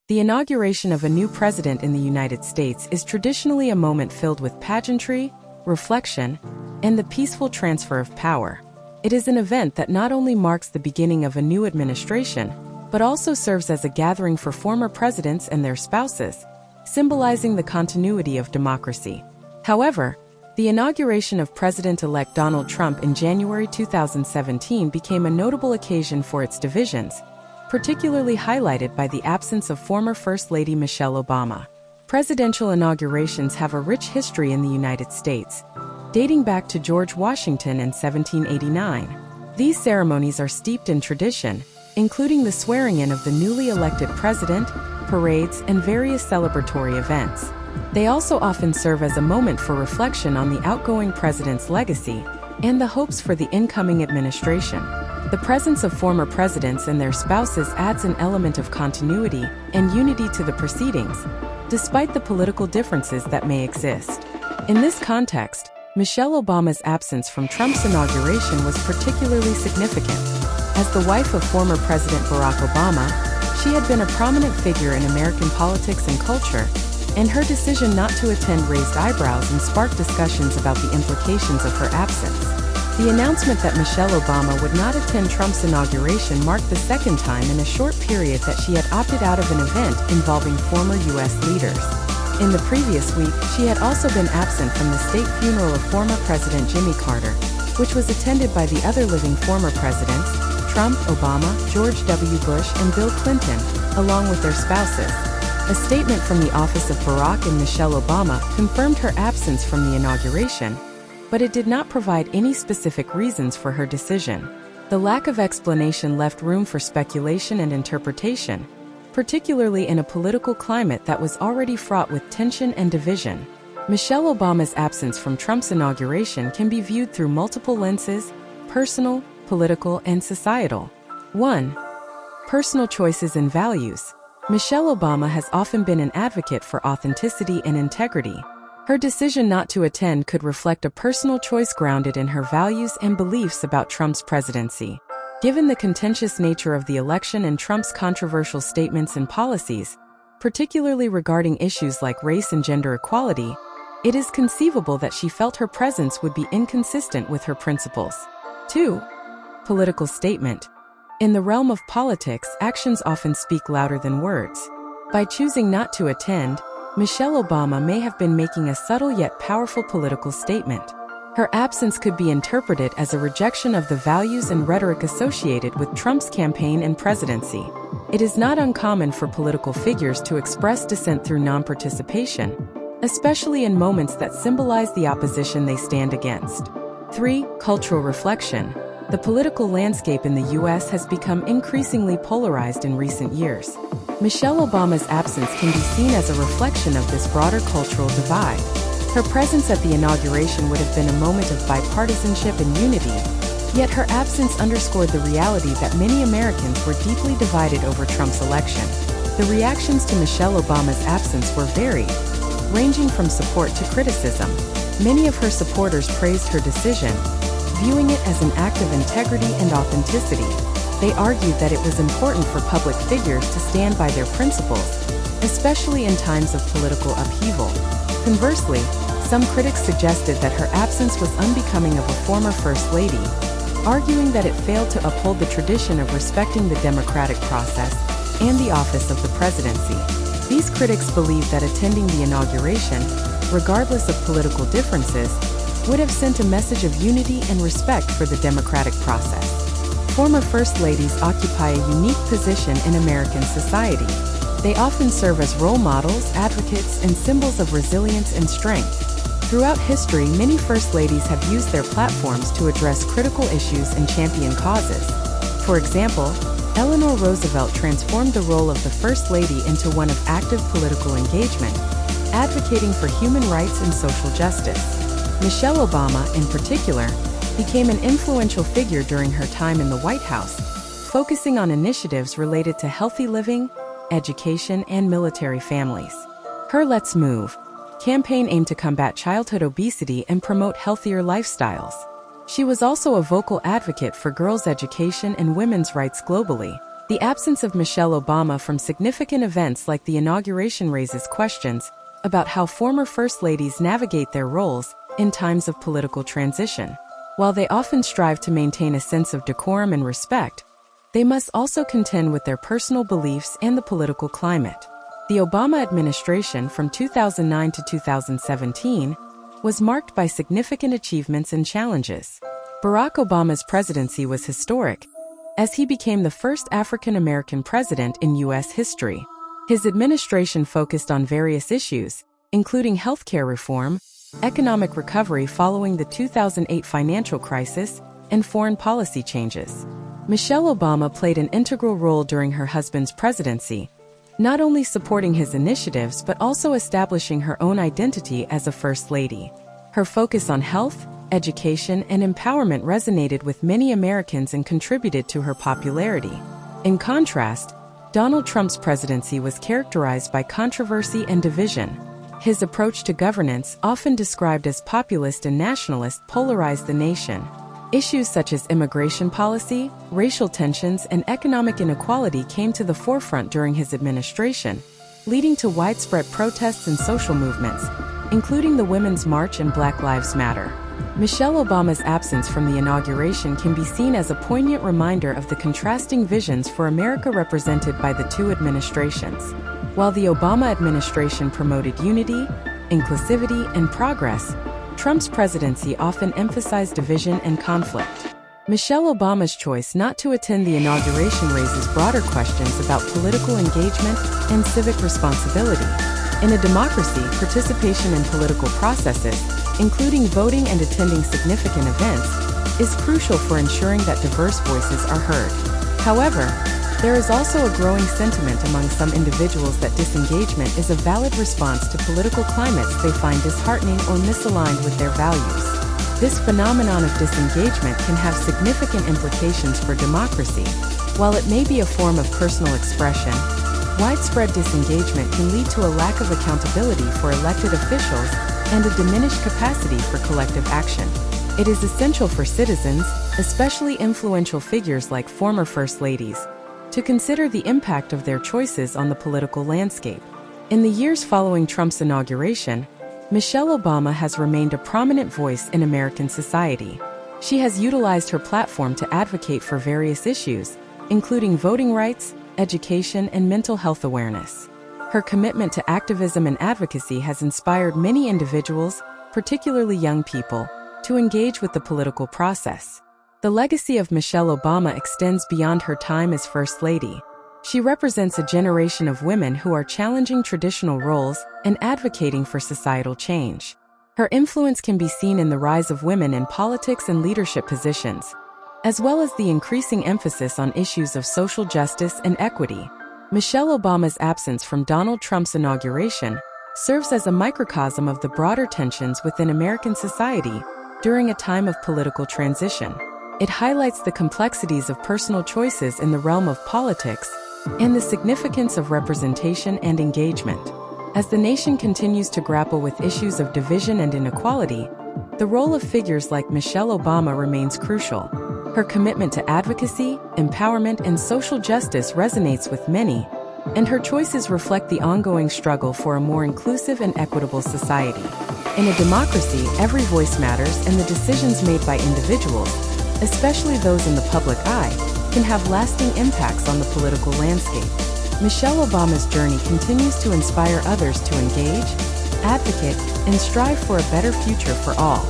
The inauguration of a new president in the United States is traditionally a moment filled with pageantry, reflection, and the peaceful transfer of power. It is an event that not only marks the beginning of a new administration, but also serves as a gathering for former presidents and their spouses, symbolizing the continuity of democracy. However, the inauguration of President-elect Donald Trump in January 2017 became a notable occasion for its divisions, particularly highlighted by the absence of former First Lady Michelle Obama. Presidential inaugurations have a rich history in the United States, dating back to George Washington in 1789. These ceremonies are steeped in tradition, including the swearing-in of the newly elected president, parades, and various celebratory events. They also often serve as a moment for reflection on the outgoing president's legacy and the hopes for the incoming administration. The presence of former presidents and their spouses adds an element of continuity and unity to the proceedings, despite the political differences that may exist. In this context, Michelle Obama's absence from Trump's inauguration was particularly significant. As the wife of former President Barack Obama, she had been a prominent figure in American politics and culture, and her decision not to attend raised eyebrows and sparked discussions about the implications of her absence. The announcement that Michelle Obama would not attend Trump's inauguration marked the second time in a short period that she had opted out of an event involving former U.S. leaders. In the previous week, she had also been absent from the state funeral of former President Jimmy Carter, which was attended by the other living former presidents, Trump, Obama, George W. Bush, and Bill Clinton, along with their spouses. A statement from the office of Barack and Michelle Obama confirmed her absence from the inauguration, but it did not provide any specific reasons for her decision. The lack of explanation left room for speculation and interpretation, particularly in a political climate that was already fraught with tension and division. Michelle Obama's absence from Trump's inauguration can be viewed through multiple lenses: personal, political, and societal. 1. Personal choices and values. Michelle Obama has often been an advocate for authenticity and integrity. Her decision not to attend could reflect a personal choice grounded in her values and beliefs about Trump's presidency. Given the contentious nature of the election and Trump's controversial statements and policies, particularly regarding issues like race and gender equality, it is conceivable that she felt her presence would be inconsistent with her principles. 2. Political statement. In the realm of politics, actions often speak louder than words. By choosing not to attend, Michelle Obama may have been making a subtle yet powerful political statement. Her absence could be interpreted as a rejection of the values and rhetoric associated with Trump's campaign and presidency. It is not uncommon for political figures to express dissent through non-participation, especially in moments that symbolize the opposition they stand against. 3. Cultural reflection. The political landscape in the U.S. has become increasingly polarized in recent years. Michelle Obama's absence can be seen as a reflection of this broader cultural divide. Her presence at the inauguration would have been a moment of bipartisanship and unity, yet her absence underscored the reality that many Americans were deeply divided over Trump's election. The reactions to Michelle Obama's absence were varied, ranging from support to criticism. Many of her supporters praised her decision, viewing it as an act of integrity and authenticity. They argued that it was important for public figures to stand by their principles, especially in times of political upheaval. Conversely, some critics suggested that her absence was unbecoming of a former First Lady, arguing that it failed to uphold the tradition of respecting the democratic process and the office of the presidency. These critics believed that attending the inauguration, regardless of political differences, would have sent a message of unity and respect for the democratic process. Former First Ladies occupy a unique position in American society. They often serve as role models, advocates, and symbols of resilience and strength. Throughout history, many First Ladies have used their platforms to address critical issues and champion causes. For example, Eleanor Roosevelt transformed the role of the First Lady into one of active political engagement, advocating for human rights and social justice. Michelle Obama, in particular, became an influential figure during her time in the White House, focusing on initiatives related to healthy living, education, and military families. Her Let's Move campaign aimed to combat childhood obesity and promote healthier lifestyles. She was also a vocal advocate for girls' education and women's rights globally. The absence of Michelle Obama from significant events like the inauguration raises questions about how former First Ladies navigate their roles in times of political transition. While they often strive to maintain a sense of decorum and respect, they must also contend with their personal beliefs and the political climate. The Obama administration from 2009 to 2017 was marked by significant achievements and challenges. Barack Obama's presidency was historic, as he became the first African American president in U.S. history. His administration focused on various issues, including healthcare reform, economic recovery following the 2008 financial crisis, and foreign policy changes. Michelle Obama played an integral role during her husband's presidency, not only supporting his initiatives but also establishing her own identity as a First Lady. Her focus on health, education, and empowerment resonated with many Americans and contributed to her popularity. In contrast, Donald Trump's presidency was characterized by controversy and division. His approach to governance, often described as populist and nationalist, polarized the nation. Issues such as immigration policy, racial tensions, and economic inequality came to the forefront during his administration, leading to widespread protests and social movements, including the Women's March and Black Lives Matter. Michelle Obama's absence from the inauguration can be seen as a poignant reminder of the contrasting visions for America represented by the two administrations. While the Obama administration promoted unity, inclusivity, and progress, Trump's presidency often emphasized division and conflict. Michelle Obama's choice not to attend the inauguration raises broader questions about political engagement and civic responsibility. In a democracy, participation in political processes, including voting and attending significant events, is crucial for ensuring that diverse voices are heard. However, there is also a growing sentiment among some individuals that disengagement is a valid response to political climates they find disheartening or misaligned with their values. This phenomenon of disengagement can have significant implications for democracy. While it may be a form of personal expression, widespread disengagement can lead to a lack of accountability for elected officials and a diminished capacity for collective action. It is essential for citizens, especially influential figures like former First Ladies, to consider the impact of their choices on the political landscape. In the years following Trump's inauguration, Michelle Obama has remained a prominent voice in American society. She has utilized her platform to advocate for various issues, including voting rights, education, and mental health awareness. Her commitment to activism and advocacy has inspired many individuals, particularly young people, to engage with the political process. The legacy of Michelle Obama extends beyond her time as First Lady. She represents a generation of women who are challenging traditional roles and advocating for societal change. Her influence can be seen in the rise of women in politics and leadership positions, as well as the increasing emphasis on issues of social justice and equity. Michelle Obama's absence from Donald Trump's inauguration serves as a microcosm of the broader tensions within American society during a time of political transition. It highlights the complexities of personal choices in the realm of politics and the significance of representation and engagement. As the nation continues to grapple with issues of division and inequality, the role of figures like Michelle Obama remains crucial. Her commitment to advocacy, empowerment, and social justice resonates with many, and her choices reflect the ongoing struggle for a more inclusive and equitable society. In a democracy, every voice matters, and the decisions made by individuals, especially those in the public eye, can have lasting impacts on the political landscape. Michelle Obama's journey continues to inspire others to engage, advocate, and strive for a better future for all.